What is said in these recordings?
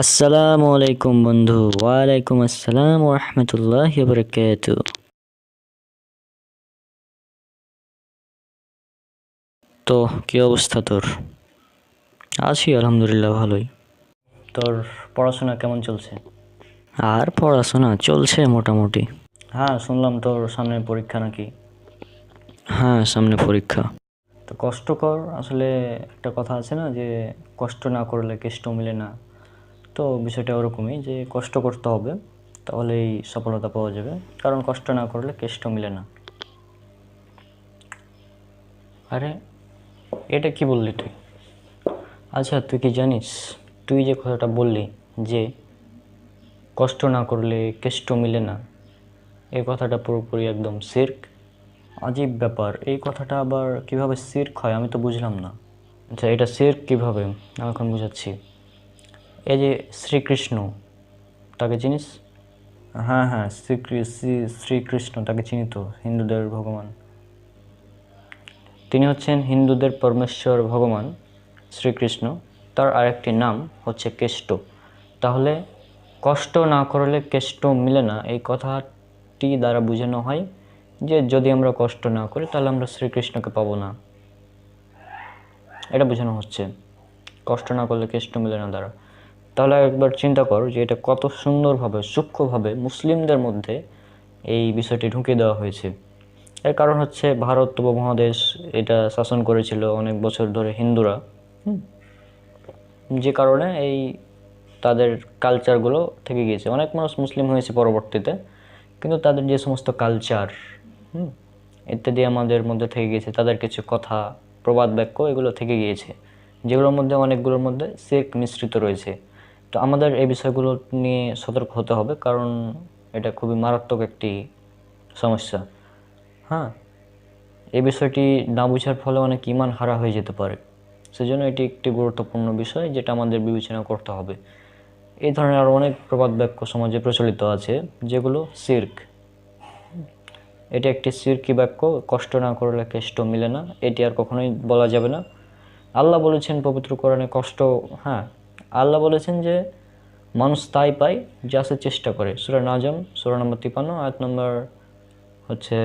আসসালামু আলাইকুম বন্ধু। ওয়ালাইকুম আসসালাম ওয়া রাহমাতুল্লাহি ওয়া বারাকাতুহু। তো কি অবস্থা তোর? আছি আলহামদুলিল্লাহ ভালোই। তোর পড়াশোনা কেমন চলছে? আর পড়াশোনা চলছে মোটামুটি। হ্যাঁ, শুনলাম তোর সামনে পরীক্ষা নাকি? হ্যাঁ, সামনে পরীক্ষা। তো কষ্টকর, আসলে একটা কথা আছে না যে কষ্ট না করলে কেষ্ট মেলে না। তো বিষয়টা ওরকমই যে কষ্ট করতে হবে, তাহলেই সফলতা পাওয়া যাবে। কারণ কষ্ট না করলে কেষ্ট মেলে না। আরে, এটা কি বললি তুই? আচ্ছা, তুই কি জানিস, তুই যে কথাটা বললি যে কষ্ট না করলে কেষ্ট মিলে না, এই কথাটা পুরোপুরি একদম শিরক। আজীব ব্যাপার, এই কথাটা আবার কিভাবে শিরক হয় আমি তো বুঝলাম না। আচ্ছা, এটা শিরক কিভাবে আমি এখন বুঝাচ্ছি। এই যে শ্রীকৃষ্ণ, তাকে চিনিস? হ্যাঁ হ্যাঁ, শ্রীকৃষ্ণ, তাকে চিনি তো, হিন্দুদের ভগবান। তিনি হচ্ছেন হিন্দুদের পরমেশ্বর ভগবান শ্রীকৃষ্ণ। তার আরেকটি নাম হচ্ছে কেষ্ট। তাহলে কষ্ট না করলে কেষ্ট মিলে না, এই কথাটি দ্বারা বোঝানো হয় যে যদি আমরা কষ্ট না করি তাহলে আমরা শ্রীকৃষ্ণকে পাবো না। এটা বোঝানো হচ্ছে কষ্ট না করলে কেষ্ট মিলে না দ্বারা। তাহলে একবার চিন্তা কর যে এটা কত সুন্দরভাবে সূক্ষ্মভাবে মুসলিমদের মধ্যে এই বিষয়টি ঢুকিয়ে দেওয়া হয়েছে। এর কারণ হচ্ছে ভারত উপমহাদেশ এটা শাসন করেছিল অনেক বছর ধরে হিন্দুরা। যে কারণে এই তাদের কালচারগুলো থেকে গিয়েছে। অনেক মানুষ মুসলিম হয়েছে পরবর্তীতে, কিন্তু তাদের যে সমস্ত কালচার ইত্যাদি আমাদের মধ্যে থেকে গিয়েছে, তাদের কিছু কথা, প্রবাদ বাক্য, এগুলো থেকে গিয়েছে, যেগুলোর মধ্যে অনেকগুলোর মধ্যে শিরক মিশ্রিত রয়েছে। তো আমাদের এই বিষয়গুলো নিয়ে সতর্ক হতে হবে, কারণ এটা খুবই মারাত্মক একটি সমস্যা। হ্যাঁ, এই বিষয়টি না বোঝার ফলে অনেক ঈমান হারা হয়ে যেতে পারে। সেজন্য এটি একটি গুরুত্বপূর্ণ বিষয় যেটা আমাদের বিবেচনা করতে হবে। এই ধরনের আরও অনেক প্রবাদ বাক্য সমাজে প্রচলিত আছে যেগুলো শিরক। এটি একটি শিরকি বাক্য, কষ্ট না করলে কেষ্ট মিলে না, এটি আর কখনোই বলা যাবে না। আল্লাহ বলেছেন পবিত্র কোরআনে কষ্ট, হ্যাঁ, আল্লাহ বলেছেন যে মানুষ তাই পায় যা সে চেষ্টা করে। সূরা নাজম, সূরা নম্বর 53, আয়াত নম্বর হচ্ছে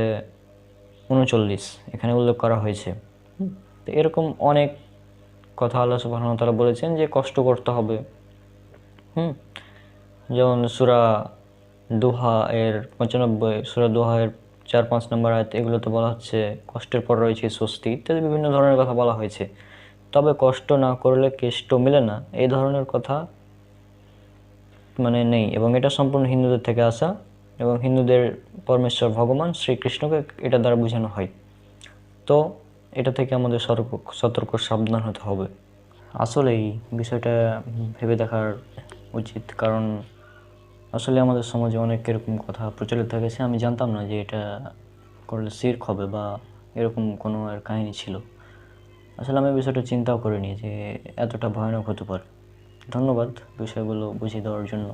39, এখানে উল্লেখ করা হয়েছে। তো এরকম অনেক কথা আল্লাহ সুবহানাহু ওয়া তাআলা বলেছেন যে কষ্ট করতে হবে। যেমন সূরা দোহা এর 95, সূরা দোহা এর 4-5 নম্বর আয়াত, এগুলোতে বলা হচ্ছে কষ্টের পর রয়েছে স্বস্তি, ইত্যাদি বিভিন্ন ধরনের কথা বলা হয়েছে। তবে কষ্ট না করলে কেষ্ট মেলে না, এই ধরনের কথা নেই, এবং এটা সম্পূর্ণ হিন্দুদের থেকে আসা, এবং হিন্দুদের পরমেশ্বর ভগবান শ্রীকৃষ্ণকে এটা দ্বারা বোঝানো হয়। তো এটা থেকে আমাদের সতর্ক সাবধান হতে হবে। আসলে এই বিষয়টা ভেবে দেখার উচিত, কারণ আসলে আমাদের সমাজে অনেক এরকম কথা প্রচলিত থাকেছে। আমি জানতাম না যে এটা করলে শিরক হবে বা এরকম কোনো এর কাহিনী ছিল। আসলে আমি বিষয়টা চিন্তাও করিনি যে এতটা ভয়ানক হতে পারে। ধন্যবাদ বিষয়গুলো বুঝিয়ে দেওয়ার জন্য।